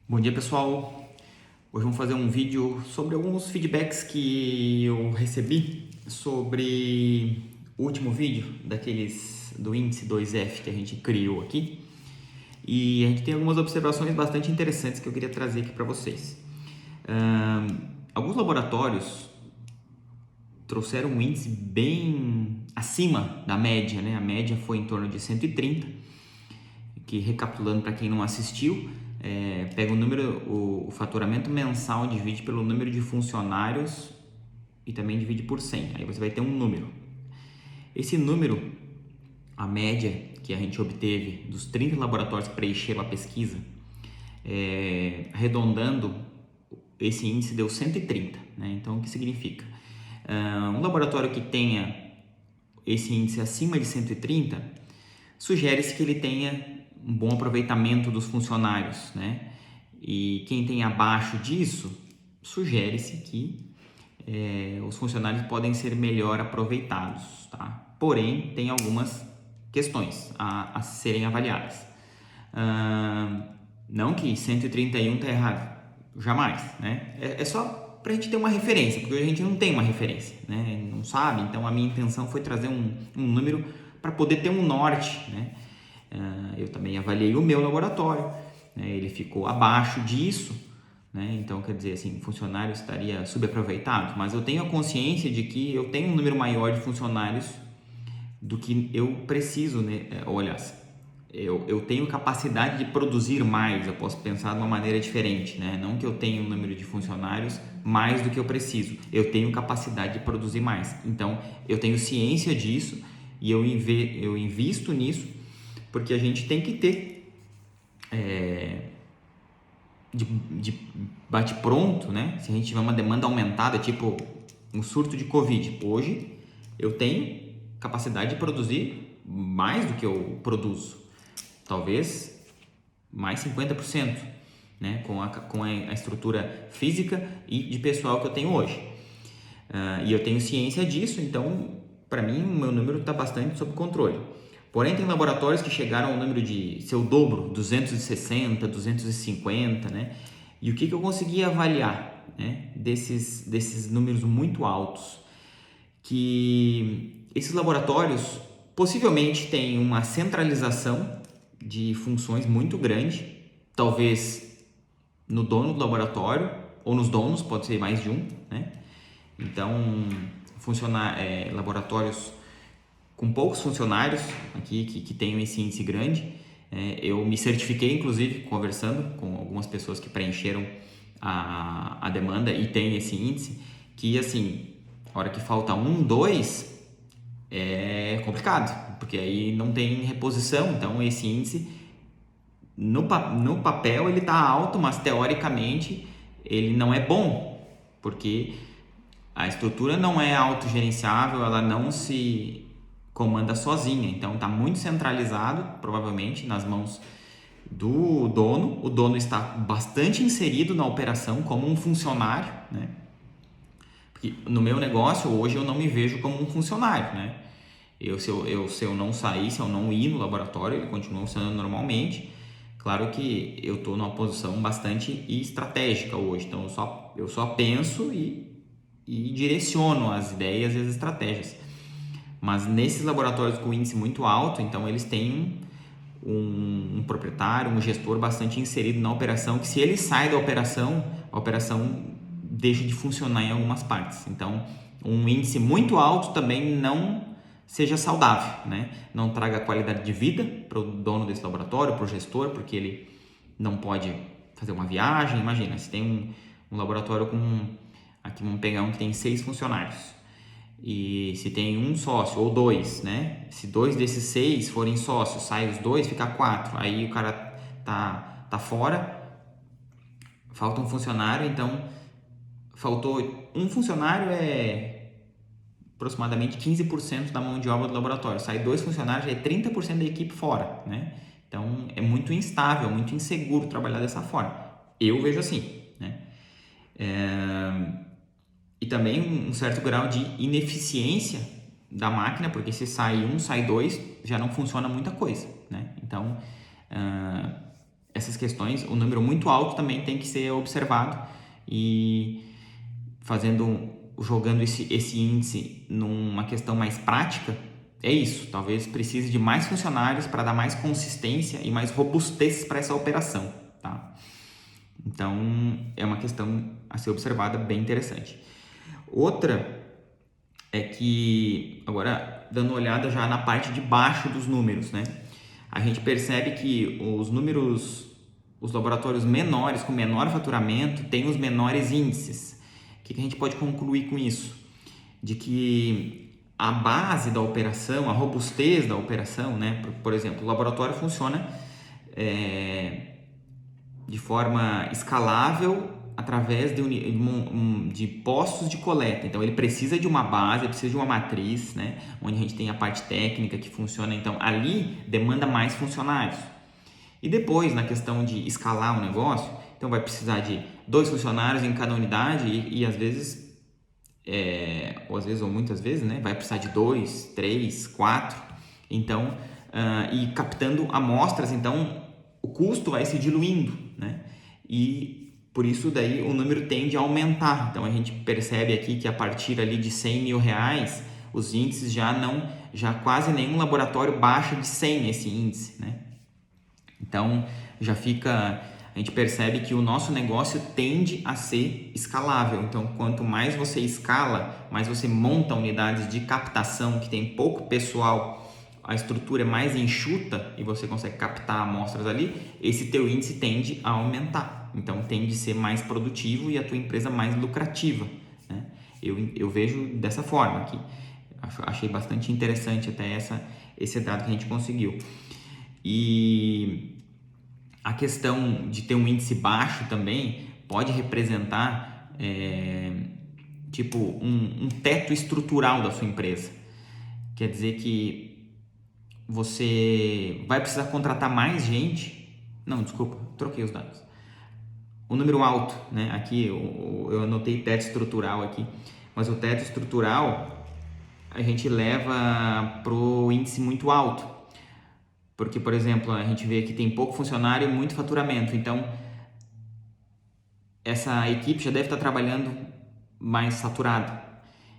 Bom dia, pessoal. Hoje vamos fazer um vídeo sobre alguns feedbacks que eu recebi sobre o último vídeo daqueles do índice 2F que a gente criou aqui. E a gente tem algumas observações bastante interessantes que eu queria trazer aqui para vocês. Alguns laboratórios trouxeram um índice bem acima da média, né? A média foi em torno de 130, que, recapitulando para quem não assistiu, pega o número, o faturamento mensal, divide pelo número de funcionários e também divide por 100. Aí você vai ter um número. Esse número, a média que a gente obteve dos 30 laboratórios que preencheram a pesquisa, arredondando, esse índice deu 130. Né? Então, o que significa? Um laboratório que tenha esse índice acima de 130, sugere-se que ele tenha um bom aproveitamento dos funcionários, né? E quem tem abaixo disso, sugere-se que os funcionários podem ser melhor aproveitados, tá? Porém, tem algumas questões a serem avaliadas. Não que 131 está errado, jamais, né? É só para a gente ter uma referência, porque a gente não tem uma referência, né? Não sabe, então a minha intenção foi trazer um número para poder ter um norte, né? Eu também avaliei o meu laboratório, né? Ele ficou abaixo disso, né? Então, quer dizer, assim, o funcionário estaria subaproveitado, mas eu tenho a consciência de que eu tenho um número maior de funcionários do que eu preciso, né? Olha, eu tenho capacidade de produzir mais, eu posso pensar de uma maneira diferente, né? Não que eu tenha um número de funcionários mais do que eu preciso, eu tenho capacidade de produzir mais. Então, eu tenho ciência disso e eu invisto nisso, porque a gente tem que ter de bate-pronto, né? Se a gente tiver uma demanda aumentada, tipo um surto de Covid, hoje eu tenho capacidade de produzir mais do que eu produzo, talvez mais 50%, né? Com a estrutura física e de pessoal que eu tenho hoje. E eu tenho ciência disso, então, para mim, o meu número está bastante sob controle. Porém, tem laboratórios que chegaram ao número de seu dobro, 260, 250, né? E o que eu consegui avaliar, né, desses números muito altos? Que esses laboratórios possivelmente têm uma centralização de funções muito grande, talvez no dono do laboratório ou nos donos, pode ser mais de um, né? Então, laboratórios com poucos funcionários aqui que tenham esse índice grande. Eu me certifiquei, inclusive, conversando com algumas pessoas que preencheram a demanda e tem esse índice, que assim, a hora que falta um, dois, é complicado, porque aí não tem reposição. Então, esse índice, no papel, ele está alto, mas teoricamente ele não é bom, porque a estrutura não é autogerenciável, ela não se comanda sozinha, então está muito centralizado, provavelmente nas mãos do dono. O dono está bastante inserido na operação como um funcionário, né? Porque no meu negócio hoje eu não me vejo como um funcionário, né? Se eu não sair, se eu não ir no laboratório, ele continua funcionando normalmente. Claro que eu estou numa posição bastante estratégica hoje, então eu só penso e direciono as ideias e as estratégias. Mas nesses laboratórios com índice muito alto, então eles têm um proprietário, um gestor bastante inserido na operação, que se ele sai da operação, a operação deixa de funcionar em algumas partes. Então, um índice muito alto também não seja saudável, né? Não traga qualidade de vida para o dono desse laboratório, para o gestor, porque ele não pode fazer uma viagem. Imagina, se tem um laboratório aqui vamos pegar um que tem 6 funcionários, e se tem um sócio ou dois, né? Se 2 desses 6 forem sócios, sai os 2, fica 4. Aí o cara tá fora, falta um funcionário, então faltou um funcionário, aproximadamente 15% da mão de obra do laboratório. Sai 2 funcionários, é 30% da equipe fora, né? Então é muito instável, muito inseguro trabalhar dessa forma. Eu vejo assim, né? E também um certo grau de ineficiência da máquina, porque se sai um, sai dois, já não funciona muita coisa, né? Então, essas questões, o número muito alto também tem que ser observado e jogando esse índice numa questão mais prática, é isso. Talvez precise de mais funcionários para dar mais consistência e mais robustez para essa operação, tá? Então, é uma questão a ser observada bem interessante. Outra é que, agora dando uma olhada já na parte de baixo dos números, né? A gente percebe que os laboratórios menores, com menor faturamento, têm os menores índices. O que a gente pode concluir com isso? De que a base da operação, a robustez da operação, né? Por exemplo, o laboratório funciona de forma escalável através de postos de coleta. Então, ele precisa de uma base, precisa de uma matriz, né? Onde a gente tem a parte técnica que funciona. Então, ali demanda mais funcionários. E depois, na questão de escalar o negócio, então vai precisar de 2 funcionários em cada unidade e às vezes, ou muitas vezes, né? Vai precisar de 2, 3, 4. Então, e captando amostras, então o custo vai se diluindo, né? E por isso daí o número tende a aumentar. Então a gente percebe aqui que a partir ali de R$100.000 os índices já quase nenhum laboratório baixa de 100 esse índice, né? Então a gente percebe que o nosso negócio tende a ser escalável. Então quanto mais você escala, mais você monta unidades de captação que tem pouco pessoal, a estrutura é mais enxuta e você consegue captar amostras ali, esse teu índice tende a aumentar. Então, tende a ser mais produtivo e a tua empresa mais lucrativa, né? Eu vejo dessa forma aqui. Achei bastante interessante até esse dado que a gente conseguiu. E a questão de ter um índice baixo também pode representar um teto estrutural da sua empresa. Quer dizer que você vai precisar contratar mais gente. Não, desculpa, troquei os dados. O número alto, né? Aqui eu anotei teto estrutural aqui, mas o teto estrutural a gente leva pro índice muito alto, porque, por exemplo, a gente vê que tem pouco funcionário e muito faturamento, então essa equipe já deve estar trabalhando mais saturada,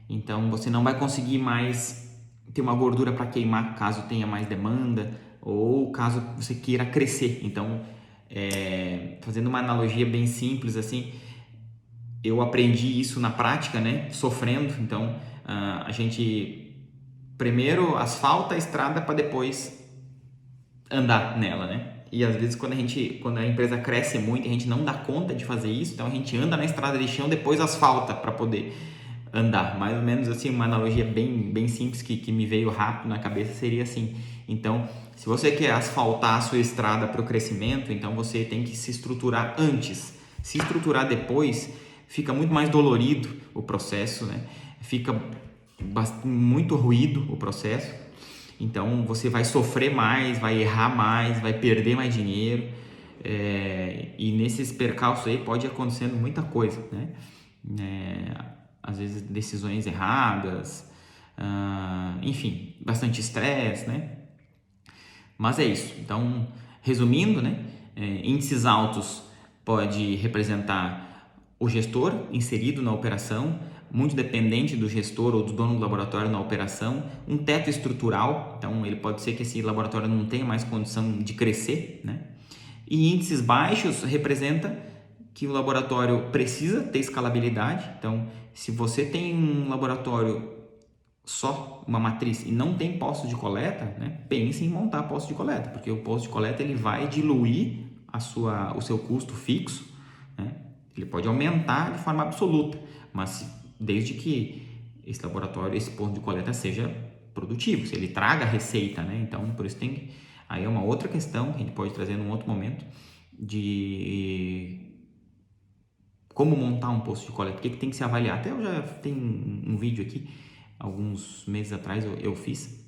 então você não vai conseguir mais ter uma gordura para queimar caso tenha mais demanda ou caso você queira crescer. Então, fazendo uma analogia bem simples assim, eu aprendi isso na prática, né? Sofrendo. Então, a gente primeiro asfalta a estrada para depois andar nela, né? E às vezes quando a empresa cresce muito, a gente não dá conta de fazer isso, então a gente anda na estrada de chão, depois asfalta para poder andar. Mais ou menos assim, uma analogia bem, bem simples que me veio rápido na cabeça seria assim. Então, se você quer asfaltar a sua estrada para o crescimento, então você tem que se estruturar antes. Se estruturar depois, fica muito mais dolorido o processo, né? Fica muito ruído o processo. Então, você vai sofrer mais, vai errar mais, vai perder mais dinheiro. E nesses percalços aí pode ir acontecendo muita coisa, né? Às vezes decisões erradas, enfim, bastante estresse, né? Mas é isso. Então, resumindo, né? Índices altos pode representar o gestor inserido na operação, muito dependente do gestor ou do dono do laboratório na operação, um teto estrutural, então ele pode ser que esse laboratório não tenha mais condição de crescer, né? E índices baixos representa que o laboratório precisa ter escalabilidade. Então, se você tem um laboratório só, uma matriz, e não tem posto de coleta, né, pense em montar posto de coleta, porque o posto de coleta ele vai diluir o seu custo fixo, né? Ele pode aumentar de forma absoluta, mas desde que esse laboratório, esse posto de coleta seja produtivo, se ele traga receita, né? Então, por isso aí é uma outra questão que a gente pode trazer num outro momento de como montar um posto de coleta, o que tem que se avaliar. Até eu já tenho um vídeo aqui, alguns meses atrás eu fiz,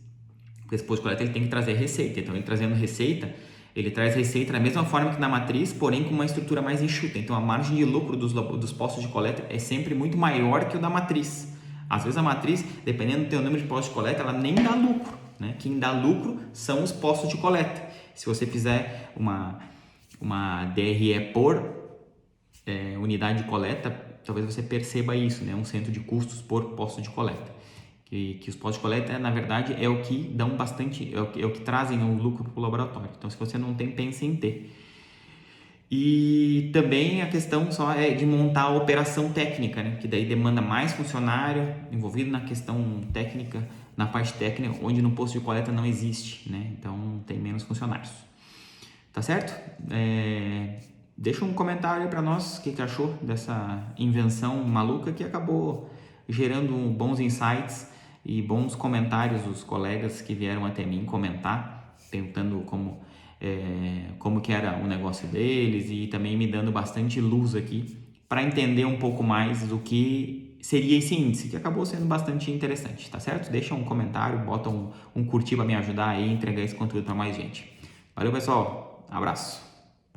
porque esse posto de coleta ele tem que trazer receita, então ele trazendo receita, ele traz receita da mesma forma que na matriz, porém com uma estrutura mais enxuta. Então a margem de lucro dos postos de coleta é sempre muito maior que o da matriz. Às vezes a matriz, dependendo do teu número de postos de coleta, ela nem dá lucro, né? Quem dá lucro são os postos de coleta. Se você fizer uma DRE por unidade de coleta, talvez você perceba isso, né? Um centro de custos por posto de coleta. Que os postos de coleta, na verdade, é o que dão bastante, é o que trazem o lucro para o laboratório. Então, se você não tem, pense em ter. E também a questão só é de montar a operação técnica, né? Que daí demanda mais funcionário envolvido na questão técnica, na parte técnica, onde no posto de coleta não existe, né? Então tem menos funcionários. Tá certo? Deixa um comentário aí para nós o que achou dessa invenção maluca que acabou gerando bons insights e bons comentários dos colegas que vieram até mim comentar, perguntando como que era o negócio deles e também me dando bastante luz aqui para entender um pouco mais do que seria esse índice, que acabou sendo bastante interessante, tá certo? Deixa um comentário, bota um curtir para me ajudar aí a entregar esse conteúdo para mais gente. Valeu, pessoal. Abraço.